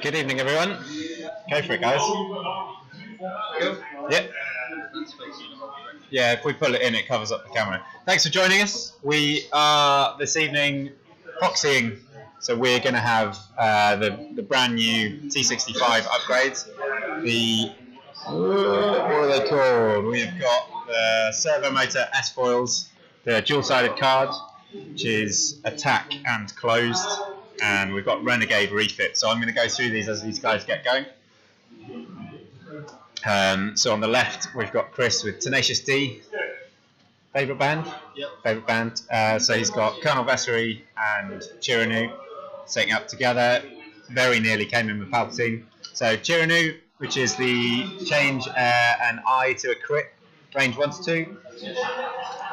Good evening, everyone. Go for it, guys. Yeah. Yeah, if we pull it in, it covers up the camera. Thanks for joining us. We are this evening proxying, so we're going to have the brand new T65 upgrades. What are they called? We've got the servo motor S foils, the dual-sided card, which is attack and closed, and we've got renegade refit. So I'm going to go through these as these guys get going. So on the left we've got Chris with Tenacious D. Favourite band? Yep. Favourite band. So he's got Colonel Vessery and Chiraneu setting up together. Very nearly came in with Palpatine. So Chiraneu, which is the change an eye to a crit, range 1 to 2.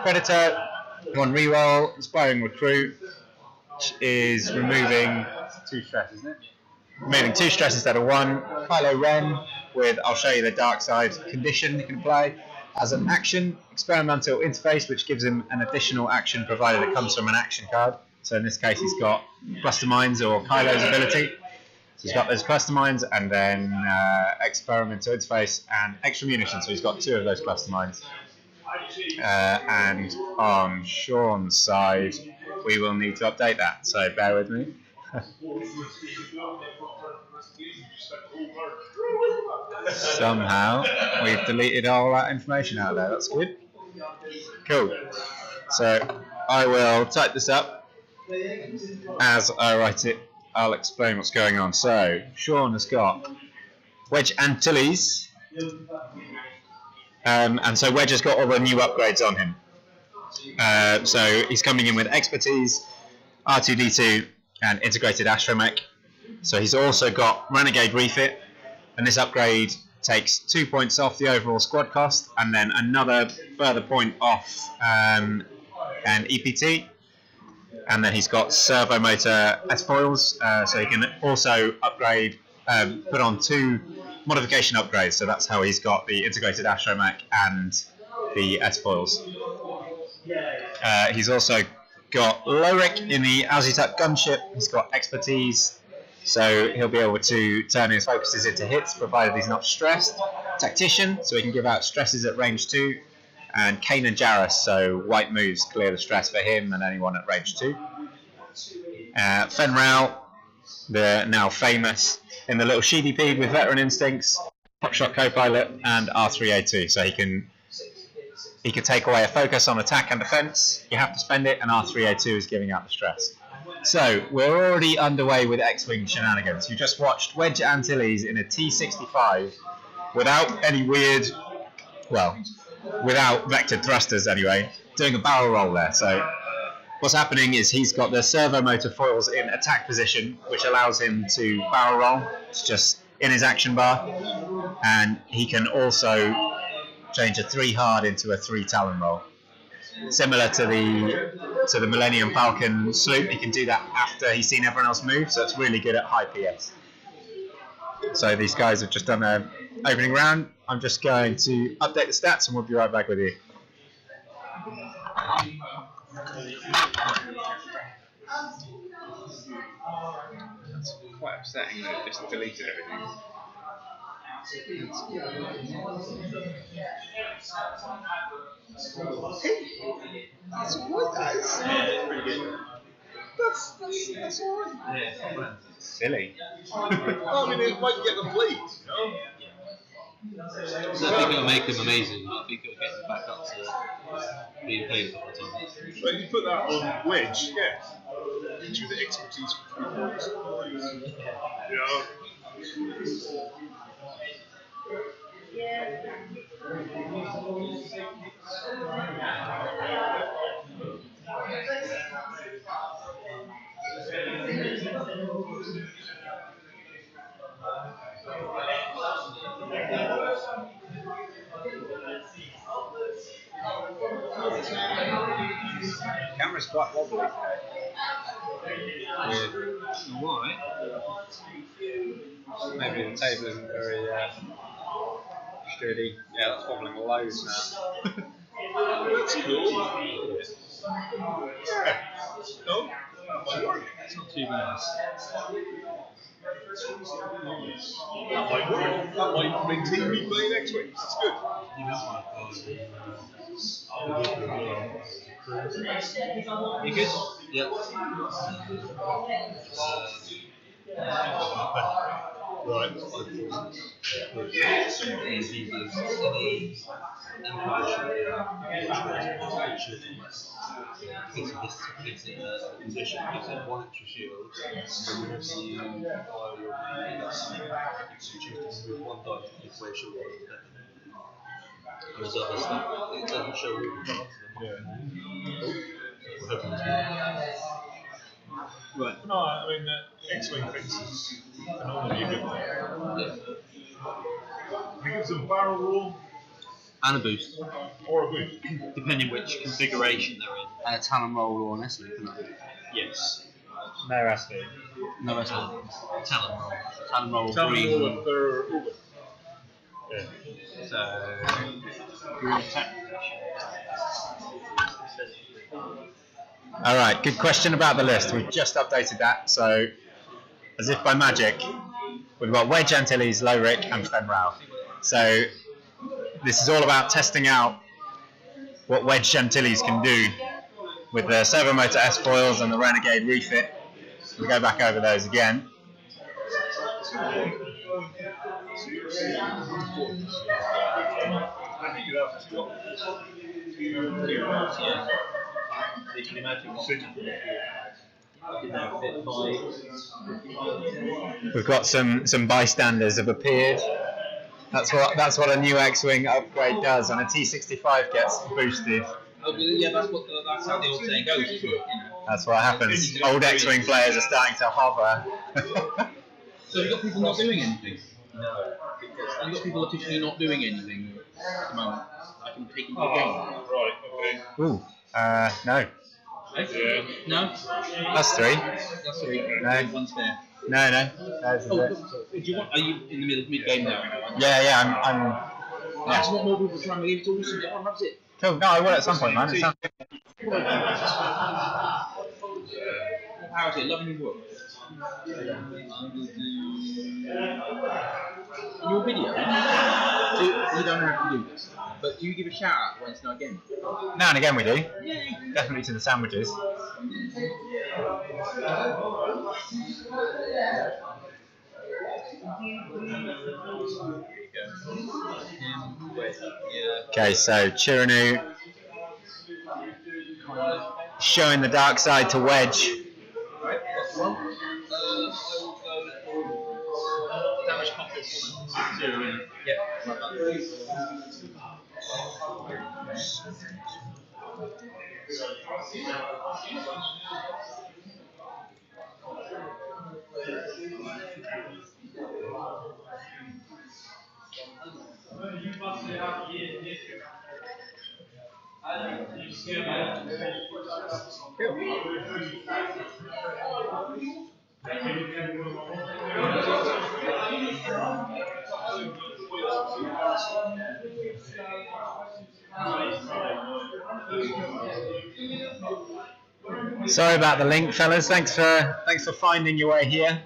Predator, 1 reroll, Inspiring Recruit, which is removing 2 stress, isn't it? Removing 2 stress instead of 1. Kylo Ren with I'll show you the dark side condition he can play. As an action, experimental interface, which gives him an additional action provided it comes from an action card. So in this case he's got Cluster Mines or Kylo's ability. So he's got those Cluster Mines and then experimental interface and extra munitions. So he's got 2 of those Cluster Mines. And on Sean's side, we will need to update that. So bear with me. Somehow we've deleted all that information out of there. That's good. Cool. So I will type this up. As I write it, I'll explain what's going on. So Sean has got Wedge Antilles, and so Wedge has got all the new upgrades on him. So he's coming in with expertise, R2D2, and integrated astromech. So he's also got renegade refit. And this upgrade takes 2 points off the overall squad cost, and then another further point off an EPT. And then he's got servo motor S foils, so he can also upgrade, put on 2 modification upgrades. So that's how he's got the integrated astromech and the S foils. He's also got Lowhhrick in the Alzitak gunship. He's got expertise. So he'll be able to turn his focuses into hits, provided he's not stressed. Tactician, so he can give out stresses at range 2. And Kanan Jarrus, so white moves clear the stress for him and anyone at range 2. Fenn Rau, the now famous in the little CDP with veteran instincts, Hotshot co-pilot, and R3A2. So he can take away a focus on attack and defense. You have to spend it, and R3A2 is giving out the stress. So, we're already underway with X-Wing shenanigans. You just watched Wedge Antilles in a T65 without any weird, well, without vectored thrusters anyway, doing a barrel roll there. So, what's happening is he's got the servo motor foils in attack position, which allows him to barrel roll. It's just in his action bar. And he can also change a 3 hard into a 3 talon roll. Similar to the Millennium Falcon sloop, he can do that after he's seen everyone else move, so it's really good at high PS. So these guys have just done their opening round. I'm just going to update the stats and we'll be right back with you. That's quite upsetting that it just deleted everything. That's alright, guys. Yeah, it's pretty good. That's alright. Yeah, it's not bad. It's silly. Well, I mean, it might get them bleed, you know? So I think it'll make them amazing, but I think it'll get them back up to being played a couple of times. But you put that on Wedge, yeah. Gives you the expertise for 3 points. You know? Camera's quite wobbly today. Why? Maybe the table isn't very sturdy. Yeah, that's wobbling loads now. That's cool. Yeah. No? It's not too bad. That might bring TV playing X-Wing. That's good. You good? Yeah. Right. And he gives any Empire should his position gives him 1 extra shield, and whenever you fire your main you choose to move 1 die to keep away shield from the weapon. Whereas other stuff, it doesn't show all the cards. We're hoping it's Right. No, I mean, X-Wing fixes can only be a good thing. yeah. He gives them barrel roll And a boost. or a boost. Depending which configuration they're in. And a talon roll or an SE, isn't it? Yes. No SD. No SE. Talon roll. Talon roll Tell me green. what they're over. Yeah. So green attack. All right, good question about the list. We've just updated that, so as if by magic, we've got Wedge Antilles, Lowhhrick, and Fenn Rau. So this is all about testing out what Wedge Antilles can do with the servo motor S foils and the Renegade refit. We'll go back over those again. So you can imagine what fit by. We've got some bystanders have appeared. That's what a new X-Wing upgrade does. When a T65 gets boosted, Yeah, that's how the old saying goes, isn't it? You know. that's what happens. Old X-Wing players are starting to hover. So you've got people not doing anything? No. You've got people officially not doing anything at the moment. I can take into the game. Right, okay. Ooh, no. Yeah. No? That's 3. That's three. No. One's fair. No. That's Oh, it. do you want? Are you in the mid-game now? Yeah, I'm That's what more people try and believe. It's awesome. Everyone loves it. cool. No, I will at some point, man. It sounds good. What power is it? Loving your work. In your video, you don't have to do this, but do you give a shout out when it's not again? Now and again we do. Yay! Definitely to the sandwiches. Okay, so Chiraneu showing the dark side to Wedge. Right, that's one. I will go damage conflict 0. Yeah, like that. Sorry about the link, fellas. Thanks for finding your way here.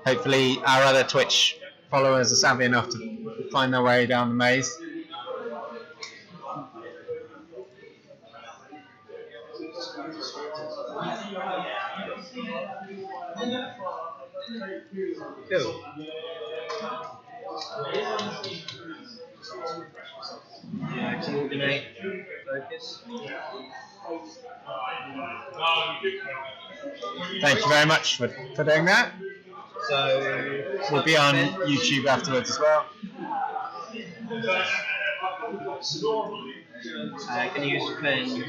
Hopefully our other Twitch followers are savvy enough to find their way down the maze. Cool. Coordinate, focus. Thank you very much for doing that. So We'll be on YouTube afterwards as well. Can you use Fenn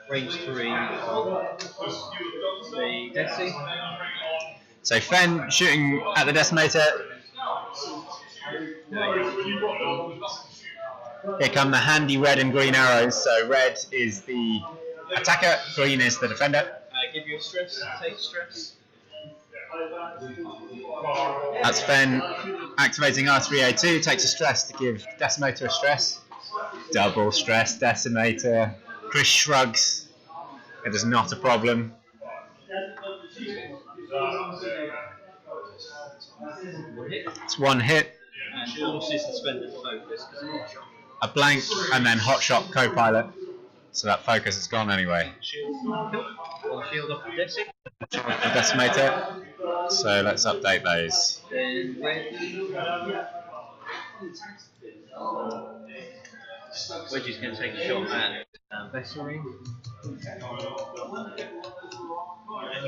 range 3 on the Vessery? So Fenn shooting at the decimator. Here come the handy red and green arrows. So red is the attacker, green is the defender. Give you a stress, take stress. That's Fenn activating R3A2, takes a stress to give decimator a stress. Double stress decimator. Chris shrugs. It is not a problem. It's one hit, And forces suspended focus because of hot shot. a blank, and then hot shot co-pilot. So that focus is gone anyway. Shield off the Vessery. The decimator. So let's update those. Then Wedge is going to take a shot at Vessery. That's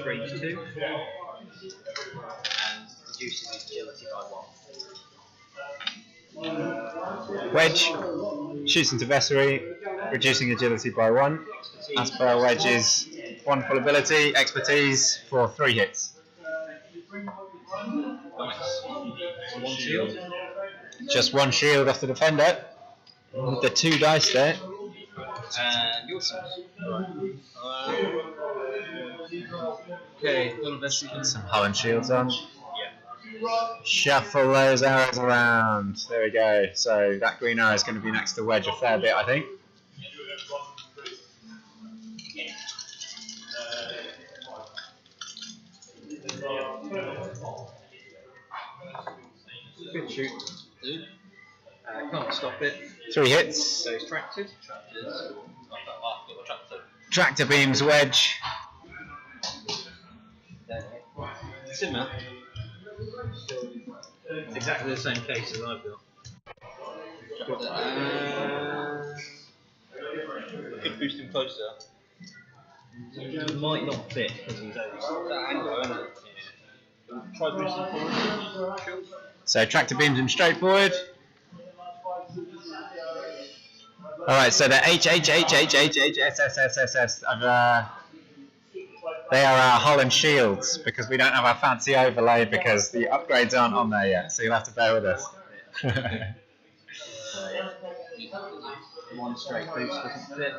range 2. And reduces his agility by 1. Wedge shoots into Vessery, reducing agility by 1. As per Wedge's wonderful ability, expertise for 3 hits. Nice. 1 shield. Just 1 shield off the defender. With the 2 dice there. And your okay, little Vessery. Put some hull and shields on. Yeah. Shuffle those arrows around. There we go. So that green arrow is going to be next to Wedge a fair bit, I think. Good shoot. Can't stop it. 3 hits. So he's tracted. Tractor beams Wedge. Similar. It's exactly the same case as I've got. Could boost him closer. It might not fit because he's over that angle, isn't it? Yeah. Try boosting forward. Sure. So tractor beams him straight forward. Alright, so the HHHHHHSSSSS they are our hull and shields because we don't have our fancy overlay because the upgrades aren't on there yet, so you'll have to bear with us. One straight boost doesn't fit.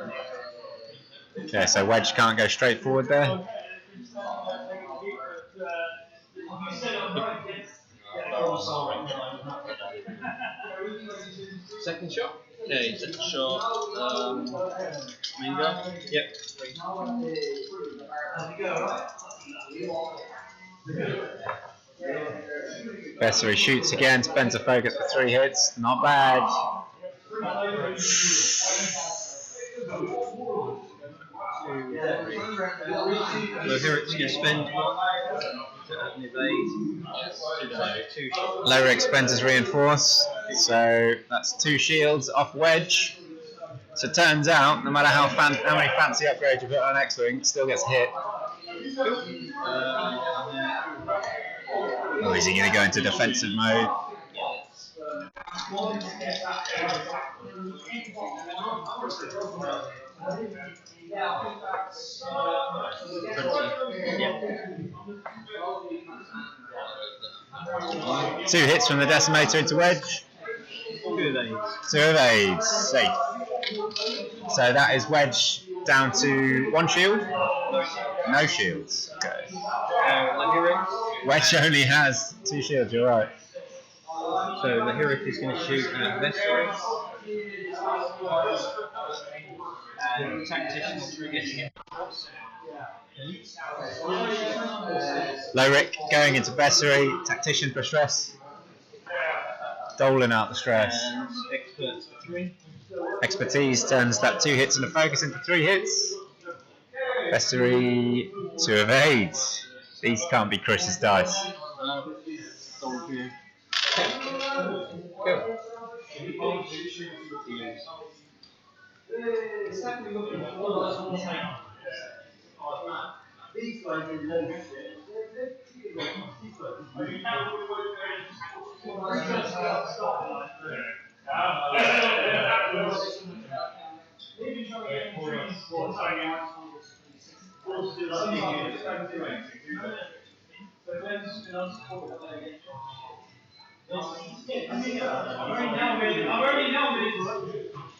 Okay, so Wedge can't go straight forward there. Second shot? Okay, second shot. Mingo? Yep. Vessery shoots again, spends a focus for 3 hits. Not bad. Lowhhrick's going to spend 1 and evade. Lowhhrick spends his reinforce, so that's 2 shields off Wedge. So it turns out, no matter how many fancy upgrades you put on X-Wing, it still gets hit. Oh, is he going to go into defensive mode? Yeah. 2 hits from the decimator into Wedge. 2 evades. 2 evades, safe. So that is Wedge down to 1 shield? No shields. Okay. Lowhhrick. Wedge only has 2 shields, you're right. So Lowhhrick is going to shoot at Vessery. And Tactician through getting it. Lowhhrick going into Vessery, Tactician for stress. Doling out the stress. And Experts for 3. Expertise turns that 2 hits and a focus into 3 hits. Vessery to evade. These can't be Chris's dice. Go.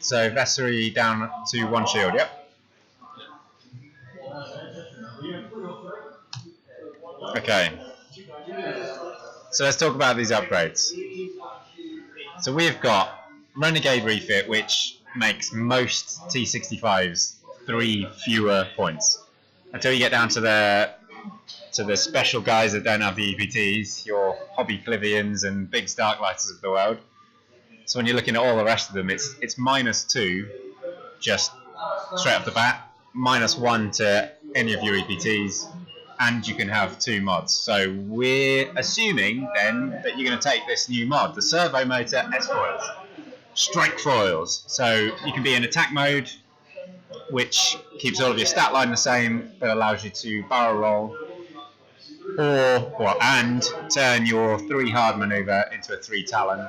So Vessery down to 1 shield, yep. Okay. So let's talk about these upgrades. So we've got Renegade refit, which makes most T65s 3 fewer points until you get down to the to the special guys that don't have the EPTs, your hobby Clivians and big Starklighters of the world. So when you're looking at all the rest of them, it's -2 just straight off the bat, -1 to any of your EPTs, and you can have 2 mods. So we're assuming then that you're going to take this new mod, the servo motor S-foils, strike foils. So you can be in attack mode, which keeps all of your stat line the same, but allows you to barrel roll, and turn your 3 hard maneuver into a 3 talon.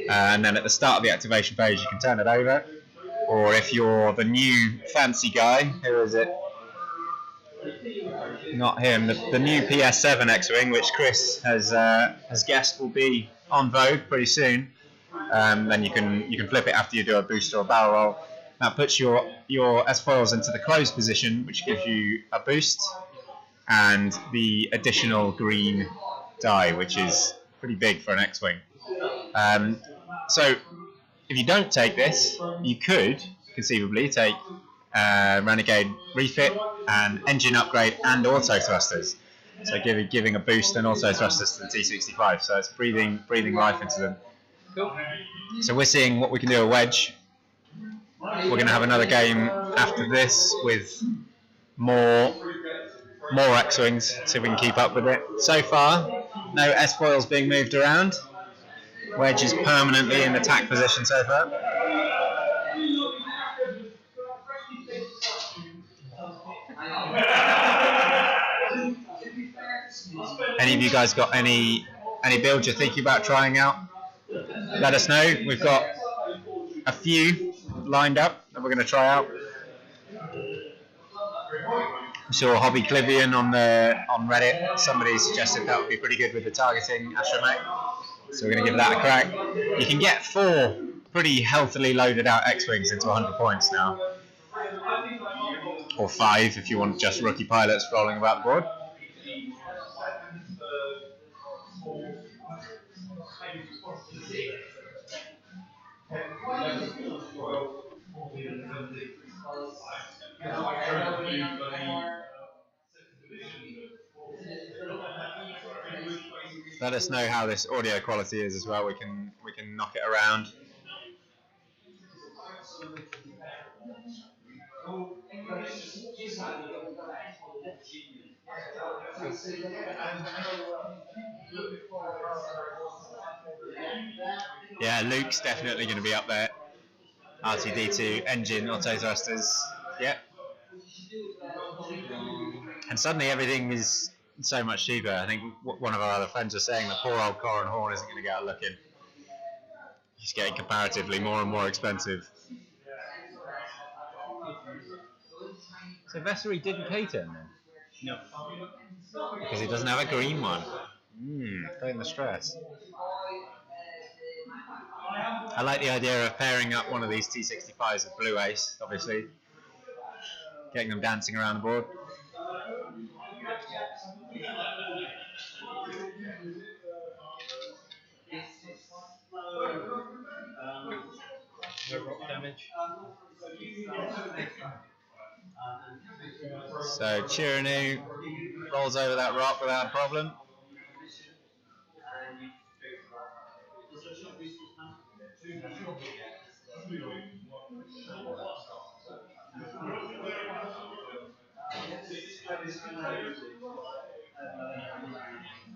And then at the start of the activation phase, you can turn it over. Or if you're the new fancy guy, who is it? Not him. The new PS7 X-wing, which Chris has guessed will be on Vogue pretty soon. Then you can flip it after you do a boost or a barrel roll. That puts your S-foils into the closed position, which gives you a boost and the additional green die, which is pretty big for an X-wing. So if you don't take this, you could conceivably take Renegade refit and engine upgrade and auto thrusters. So giving a boost and auto thrusters to the T65. So it's breathing life into them. Cool. So we're seeing what we can do at Wedge. We're going to have another game after this with more X-wings, see if we can keep up with it. So far, no S-foils being moved around. Wedge is permanently in attack position so far. Any of you guys got any builds you're thinking about trying out? Let us know. We've got a few lined up that we're going to try out. We saw Hobby Clivian on Reddit. Somebody suggested that would be pretty good with the targeting astromech, so we're going to give that a crack. You can get 4 pretty healthily loaded out X-wings into 100 points now, or 5 if you want just rookie pilots rolling about the board. Let us know how this audio quality is as well. We can knock it around. Yeah, Luke's definitely going to be up there. R2D2, engine, auto thrusters. Yep. And suddenly everything is so much cheaper. I think one of our other friends was saying that poor old Corin Horn isn't going to get a look in. He's getting comparatively more and more expensive. So Vessery didn't cater him then? No. Because he doesn't have a green one. Feeling the stress. I like the idea of pairing up one of these T65s with Blue Ace, obviously. Getting them dancing around the board. No rock damage. So Chiraneu rolls over that rock without a problem.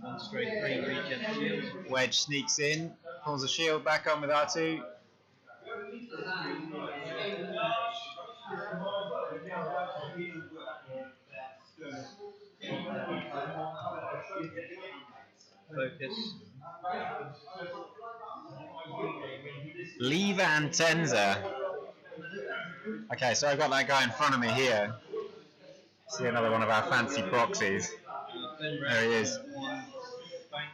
One straight 3 regen shield. Wedge sneaks in, pulls the shield back on with R2. Focus. Lever and Tenza. Okay, so I've got that guy in front of me here. See another one of our fancy proxies. Fenn Rau, There he is. 1 bank.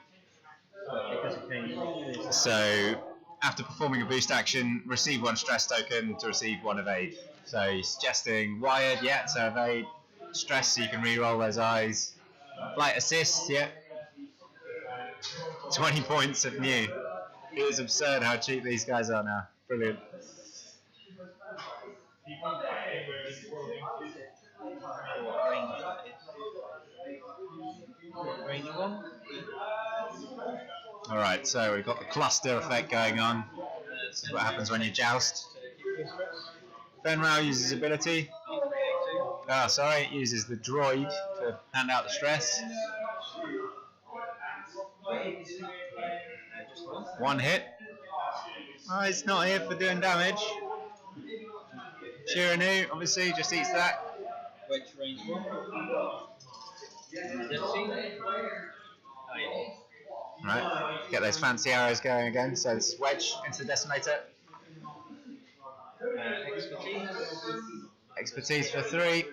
So after performing a boost action, receive 1 stress token to receive 1 evade. So he's suggesting wired, yeah, so evade. Stress so you can re-roll those eyes. Flight assist, yeah. 20 points of new. It is absurd how cheap these guys are now. Brilliant. Alright, so we've got the cluster effect going on. This is what happens when you joust. Fenn Rau uses ability. It uses the droid to hand out the stress. One hit. Oh, it's not here for doing damage. Chiraneu, obviously, just eats that. Wedge range 1. Right, get those fancy arrows going again. So this is Wedge into the Decimator. Expertise for 3.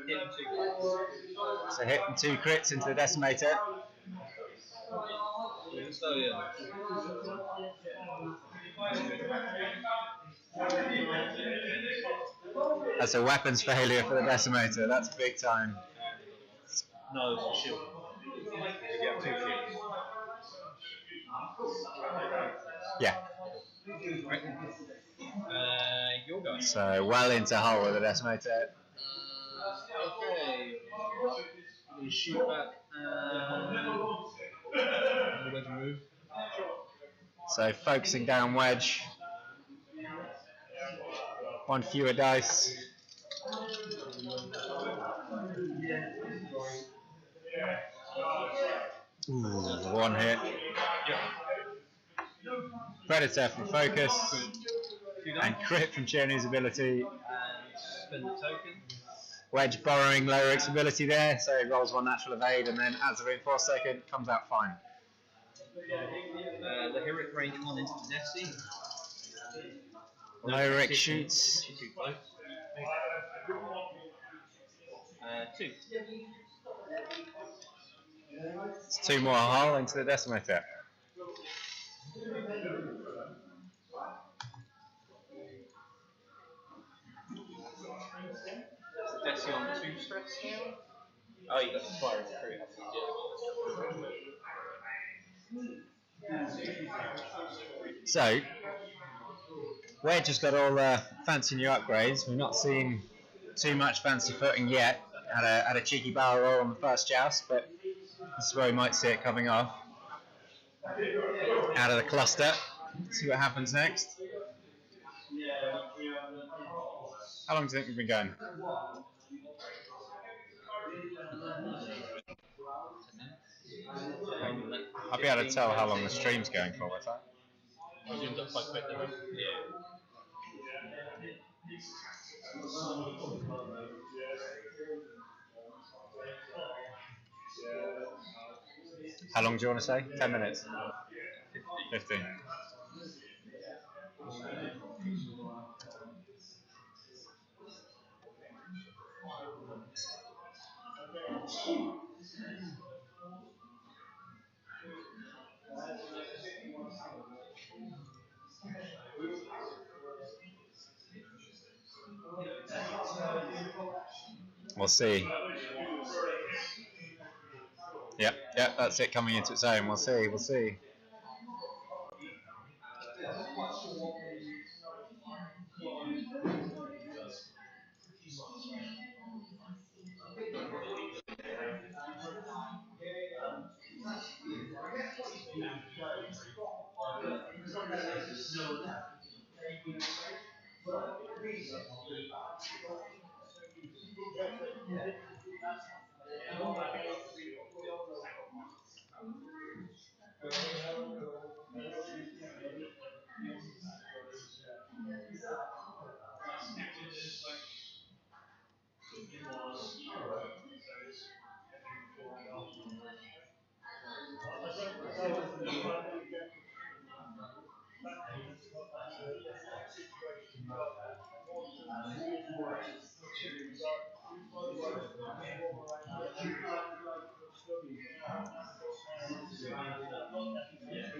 So hit and 2 crits into the Decimator. That's a weapons failure for the Decimator. That's big time. No, it's a shield. You get 2 shields. Yeah. Your guy. So well into hull with the Decimator. Okay. You shoot back. Wedge move. So focusing down Wedge. 1 fewer dice. Ooh, 1 hit. Predator from focus. And crit from Chiraneu's ability. And spend the token. Wedge borrowing Lowhhrick's ability there, so he rolls 1 natural evade and then adds a reinforced token, comes out fine. Lowhhrick range 1 into the Nessie. Lowhhrick shoots. 2 close. 2. It's 2 more hull into the Decimator. Desi on 2 stress now. Oh, you got the fire recruit. So, Wedge has got all the fancy new upgrades. We've not seen too much fancy footing yet. Had a cheeky barrel roll on the first joust, but this is where we might see it coming off. Out of the cluster. See what happens next. How long do you think we've been going? I'll be able to tell how long the stream's going for with that. Zoomed up quite quick there. Yeah. How long do you want to say? 10 minutes? 15. We'll see. Yep, that's it coming into its own. We'll see.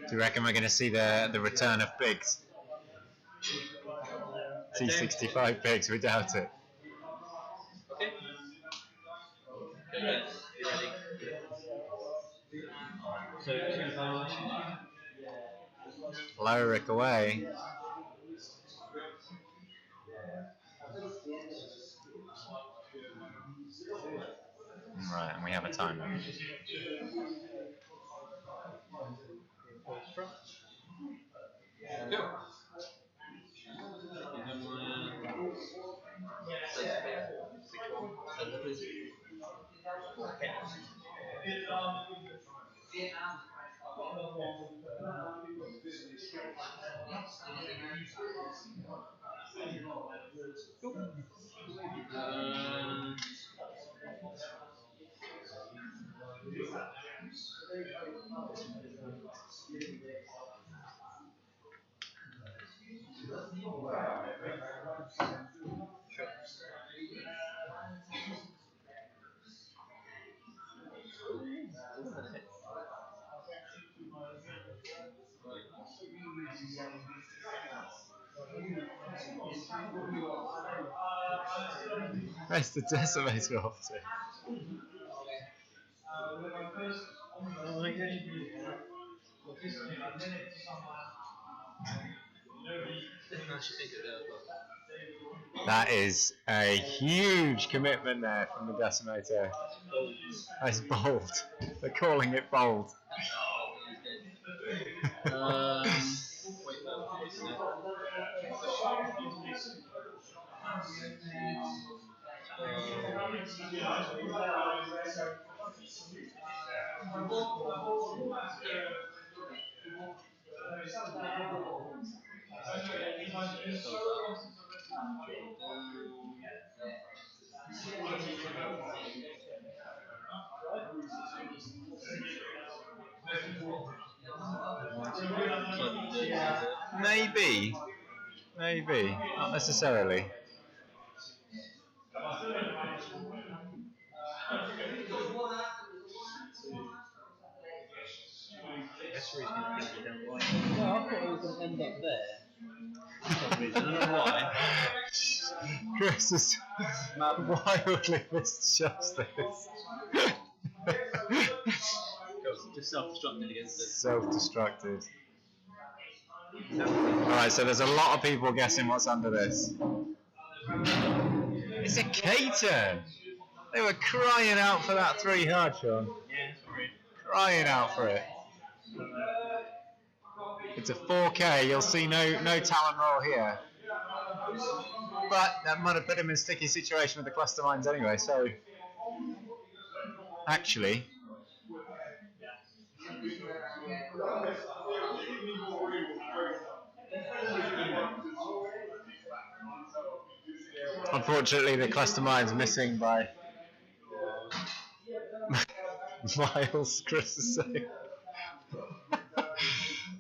Do you reckon we're going to see the return of Biggs? T65 Biggs, we doubt it. Okay. Okay, you ready? So 2 powers. Lowhhrick away. Right, and we have a timer. Where's the decimator off to? That is a huge commitment there from the decimator. That's bold. They're calling it bold. Maybe, not necessarily. Vessery's going to think you don't like it. Well, I thought it was going to end up there. I don't know why. Chris is wildly missed this. Just self-destructed against it. Self-destructed. Alright, so there's a lot of people guessing what's under this. It's a K-turn! They were crying out for that 3 hard, Sean. Yeah, sorry. Crying out for it. It's a 4K, you'll see no talent roll here. But that might have put him in a sticky situation with the cluster mines anyway, so... Actually... Unfortunately, the cluster mine's missing by miles, Chris is saying.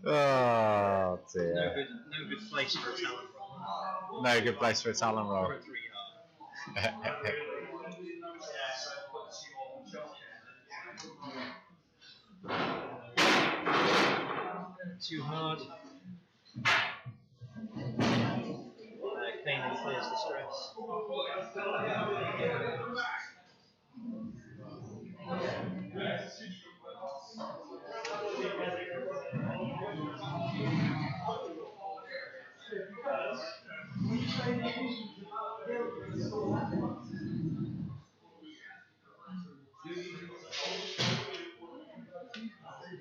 Oh dear. No good place for a talent roll. No good place for a talent roll. Or a 3 hard. Too hard. Pain clears the stress.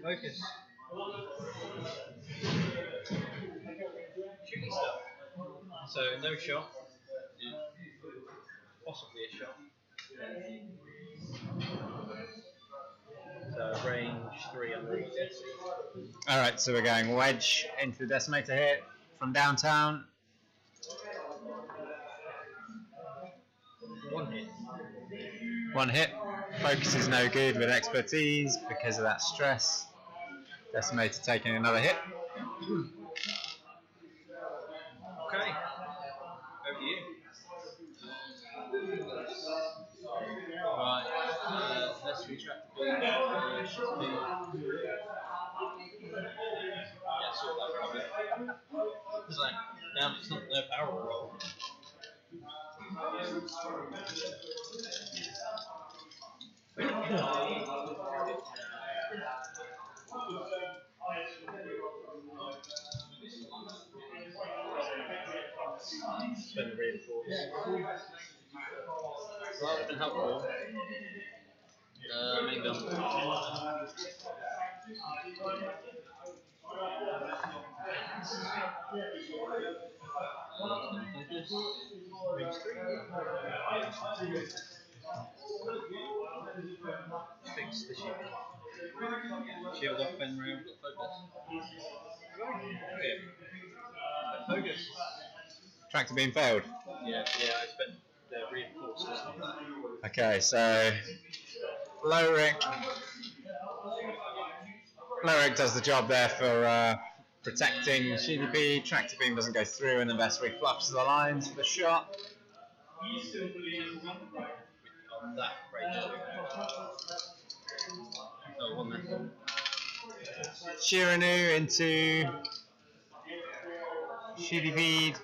Focus. Shooting stuff. So no shot. Possibly a shot. So range 3 underneath it. Alright, so we're going wedge into the decimator hit from downtown. 1 hit. 1 hit. Focus is no good with expertise because of that stress. Decimator taking another hit. Okay. Over to you. Right. Vessery track to B. Yeah, saw that coming. It's like, damn, it's not no power roll. Spend the reinforce. Well, it's been helpful. Main gun. Range 3. Fix the shield. Shield off Fenn Rau, got focus. Focus. Tractor being failed. Yeah, I spent the reinforced or something. Okay, so Lowhhrick does the job there for protecting GDP. Tractor beam doesn't go through, and then Vessery fluffs the lines for the shot. On that range 2. Oh, 1 there. Chiraneu into Shitty feed.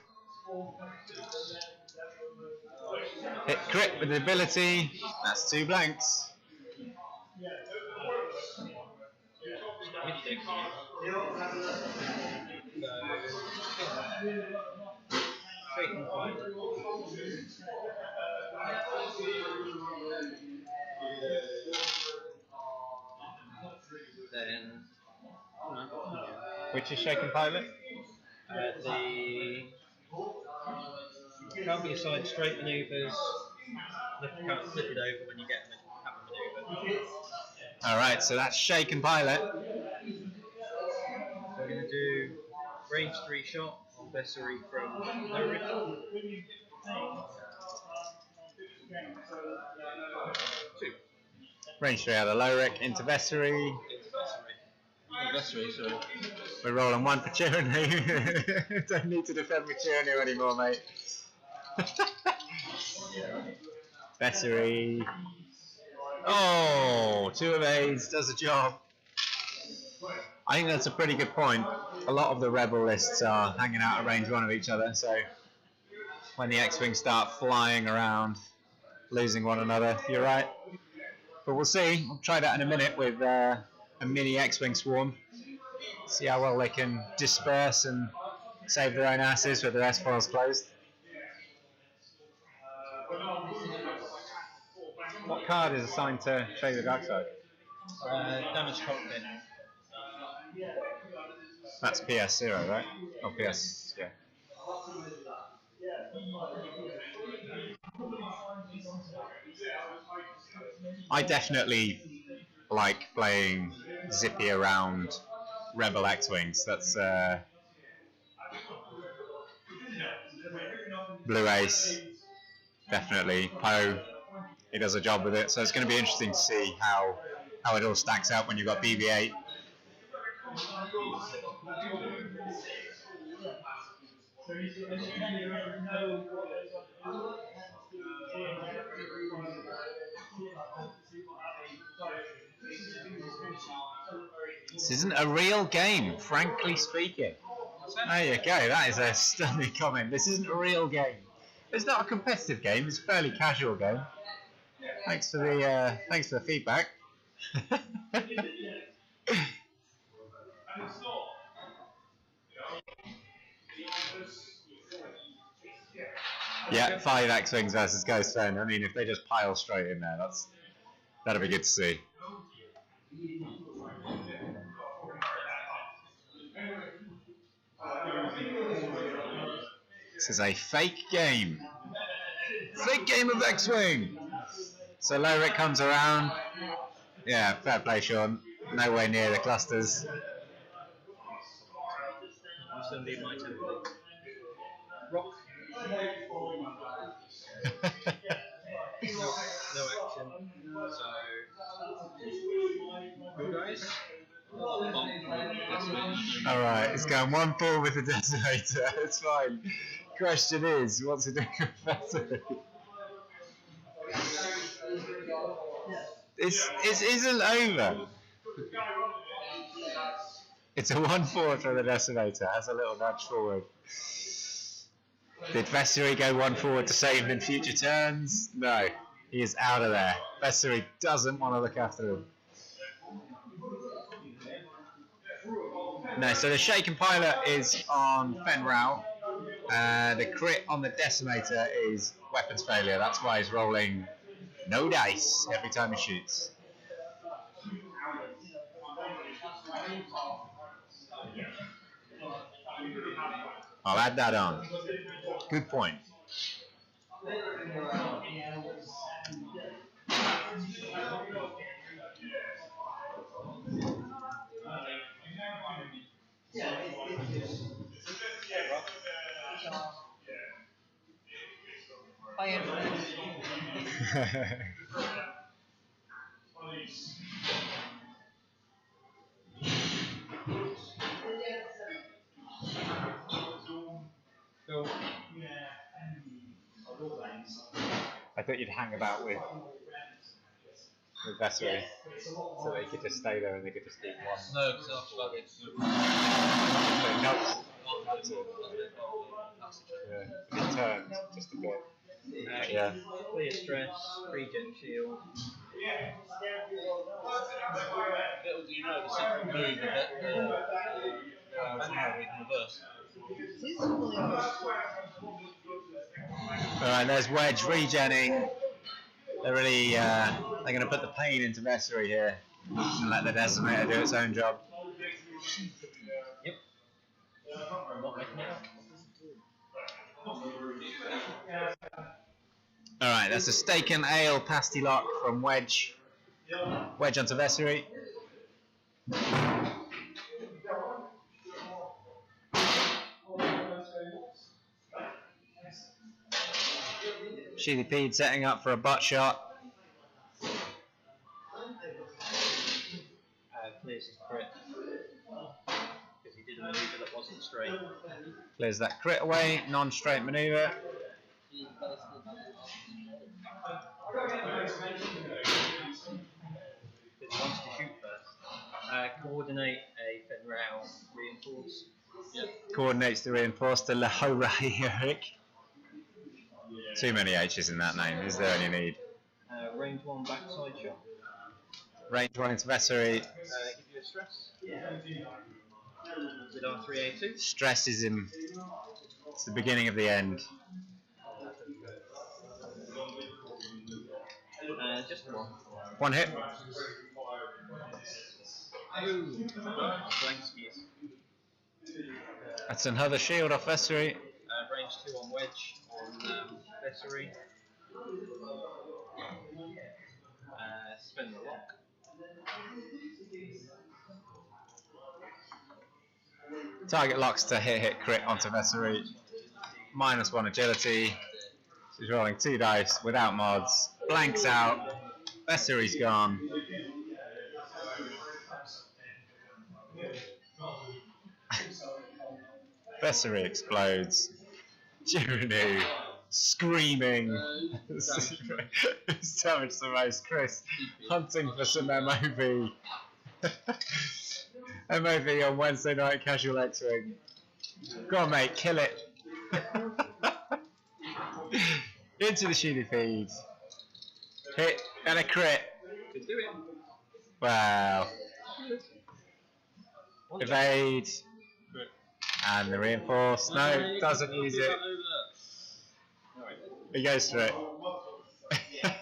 Hit crit with the ability. That's 2 blanks. Shaken Pilot. Then Which is Shaken Pilot? the can't be side straight manoeuvres. Can't flip it over when you get them and have a manoeuvre. Alright, so that's Shaken Pilot. So we're going to do range 3 shot on Vessery from Lowhhrick. 2. Range 3 out of Lowhhrick into Vessery. Vessery, sorry. We're rolling 1 for Chiraneu. Don't need to defend with Chiraneu anymore, mate. Vessery. Oh, 2 of A's does the job. I think that's a pretty good point. A lot of the rebel lists are hanging out at range 1 of each other, so when the X-Wings start flying around, losing one another, you're right. But we'll see. We'll try that in a minute with a mini X-Wing swarm. See how well they can disperse and save their own asses with their S-foils closed. What card is assigned to Show You the Dark Side? Damage cockpit. That's PS0, right? Oh, PS, yeah. I definitely like playing zippy around Rebel X-Wings. That's Blue Ace, definitely. Poe, he does a job with it. So it's going to be interesting to see how it all stacks out when you've got BB-8. This isn't a real game, frankly speaking. There you go, that is a stunning comment. This isn't a real game. It's not a competitive game, it's a fairly casual game. Thanks for the feedback. Yeah, 5 X-Wings versus Ghost Fenn. I mean, if they just pile straight in there, that'll be good to see. This is a fake game. Fake game of X-Wing. So Lowhhrick comes around. Yeah, fair play, Sean. Nowhere near the clusters. I still need my template. Rock. No action. So, good guys. Alright, it's going 1-4 with the detonator. It's fine. Question is, what's it doing with Vessery? It isn't over. It's a 1-4 for the detonator. Has a little nudge forward. Did Vessery go 1 forward to save him in future turns? No. He is out of there. Vessery doesn't want to look after him. No, so the Shaken Pilot is on Fenn Rau. The crit on the Decimator is weapons failure. That's why he's rolling no dice every time he shoots. I'll add that on. Good point. I am. I thought you'd hang about with Vessery, so they could just stay there and they could just keep one. No, because after that it's So nuts. turned just a bit. Yeah. Clear stress, regen shield. Little do you know the secret move that Vessery can reverse. Alright, there's Wedge regenning. They're really they're going to put the pain into Vessery here and let the Decimator do its own job. Yep. I'm not making it up. Alright, that's a steak and ale pasty lock from Wedge. Wedge onto Vessery. Shealy setting up for a butt shot. Clears his crit. Because he did a manoeuvre that wasn't straight. Clears that crit away, non-straight manoeuvre. But he wants to shoot first. Coordinate a Fenn Rau reinforce. Yep. Coordinates the reinforce to Lowhhrick. Too many H's in that name, is there any need? Range 1 backside shot. Range 1 into Vessery. Give you a stress. With R3A2. Stresses him. It's the beginning of the end. Just one. One hit. Ooh, blank skis. That's another shield off Vessery. Range 2 on Wedge on Vessery. Spin the lock. Target locks to hit crit onto Vessery. -1 agility. She's rolling 2 dice without mods. Blanks out. Vessery's gone. Vessery explodes. Chiraneu screaming. Who's damaged the most? Chris hunting for some MOV. MOV on Wednesday night casual X-Wing. Go on, mate, kill it. Into the Shealy feed. Hit and a crit. Could do it. Wow. Evade. And the reinforce. No, doesn't use it. He goes for it.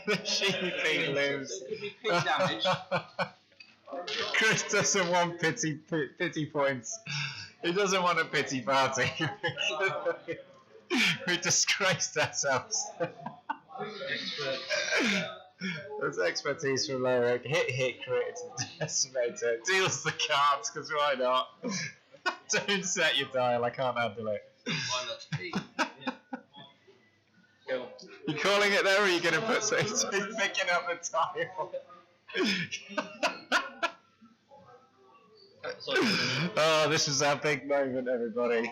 The Shealy feed lives. It could be pit damage. Chris doesn't want pity points. He doesn't want a pity party. We disgraced ourselves. There's expertise from Lowhhrick. Hit crit Decimator. Deals the cards, because why not? Don't set your dial, I can't handle it. Why not P? Go. You calling it there, or are you going to put something picking up the tile? Oh, this was our big moment, everybody.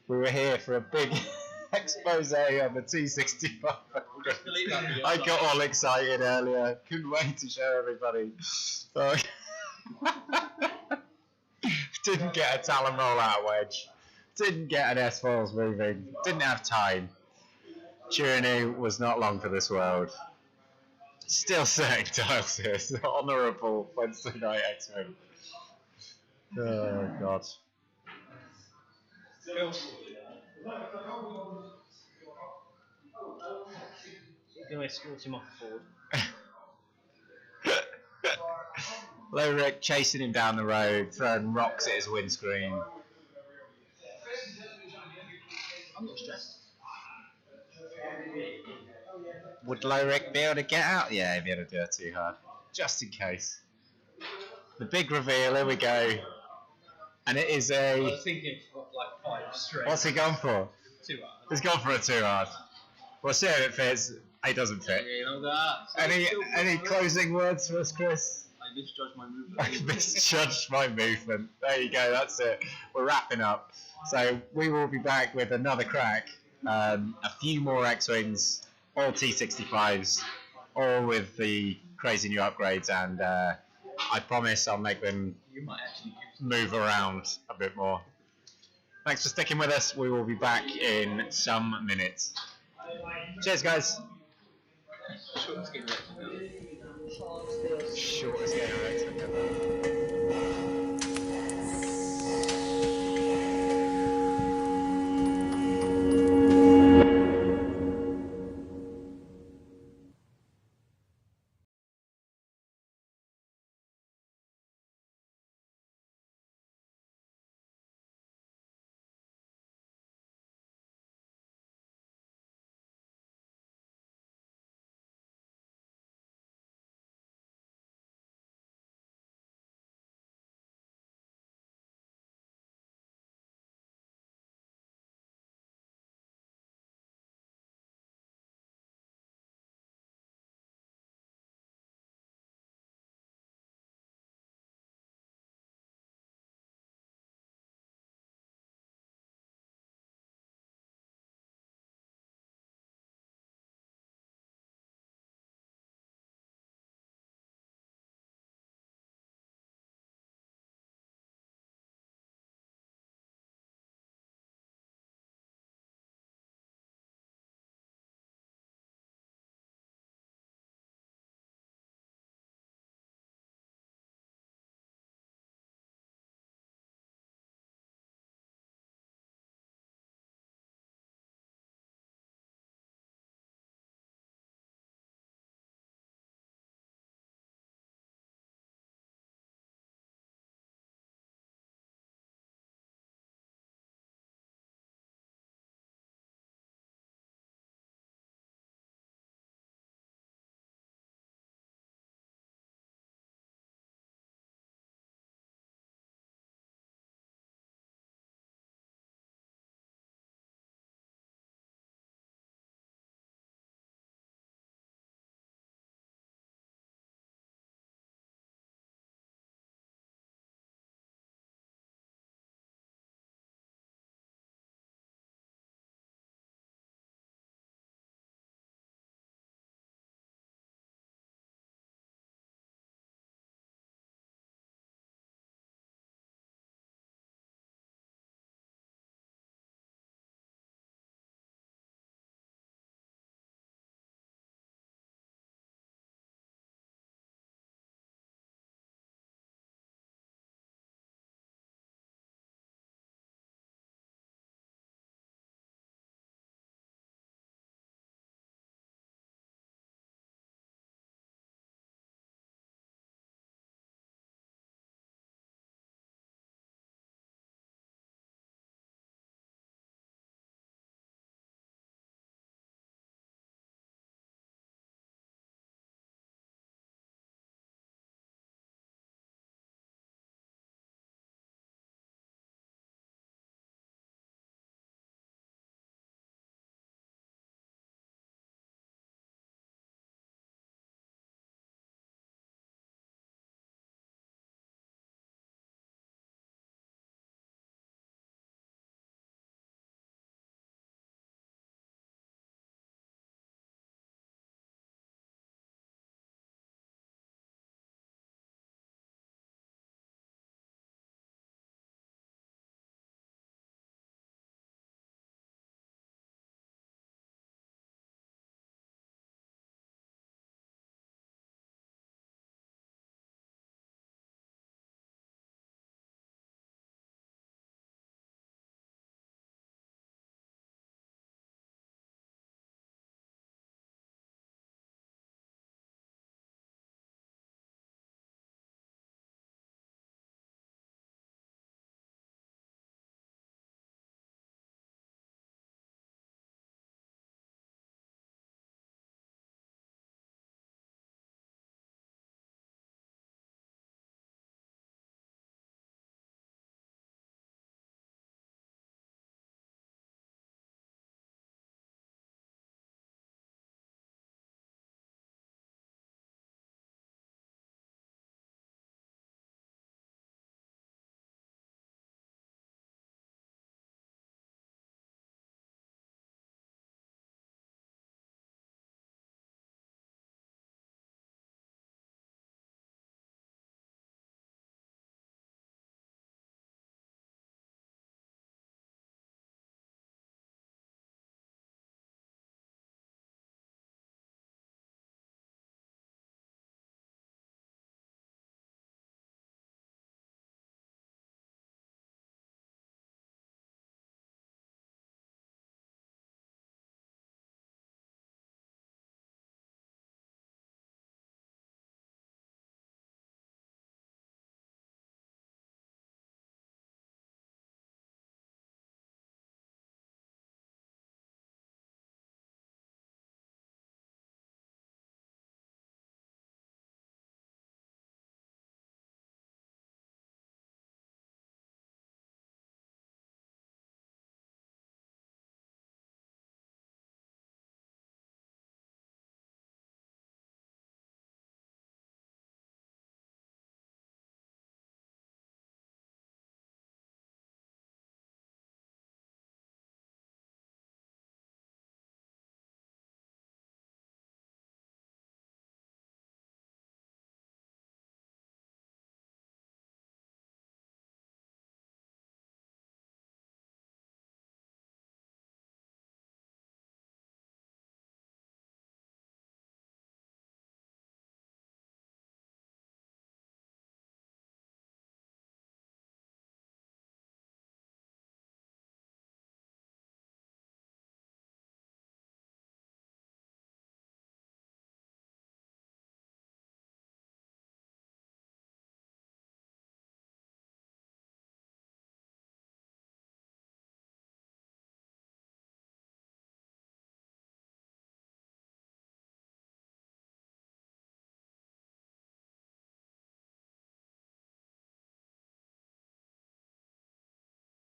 We were here for a big expose on the T65. I got all excited earlier. Couldn't wait to show everybody. Oh. Didn't get a Talon roll out Wedge. Didn't get an S-Foils moving. Didn't have time. Chiraneu was not long for this world. Still setting tiles here. It's an honourable Wednesday night X-Men. Oh god. Go. You're going to escort him off the board. Lowhhrick chasing him down the road, throwing rocks at his windscreen. I'm not stressed. Would Lowhhrick be able to get out? Yeah, he'd be able to do it too hard. Just in case. The big reveal, here we go. And it is I a... was thinking for like 5 straight. What's he gone for? 2 hours. He's gone for a 2 hard. We'll see if it fits. It doesn't fit. You know that. Any closing words for us, Chris? I misjudged my movement. I misjudged my movement. There you go, that's it. We're wrapping up. So we will be back with another crack. A few more X-Wings, all T65s, all with the crazy new upgrades, and I promise I'll make them You might actually move around a bit more. Thanks for sticking with us. We will be back in some minutes. Cheers, guys. Shortest game ever. Shortest game I've ever.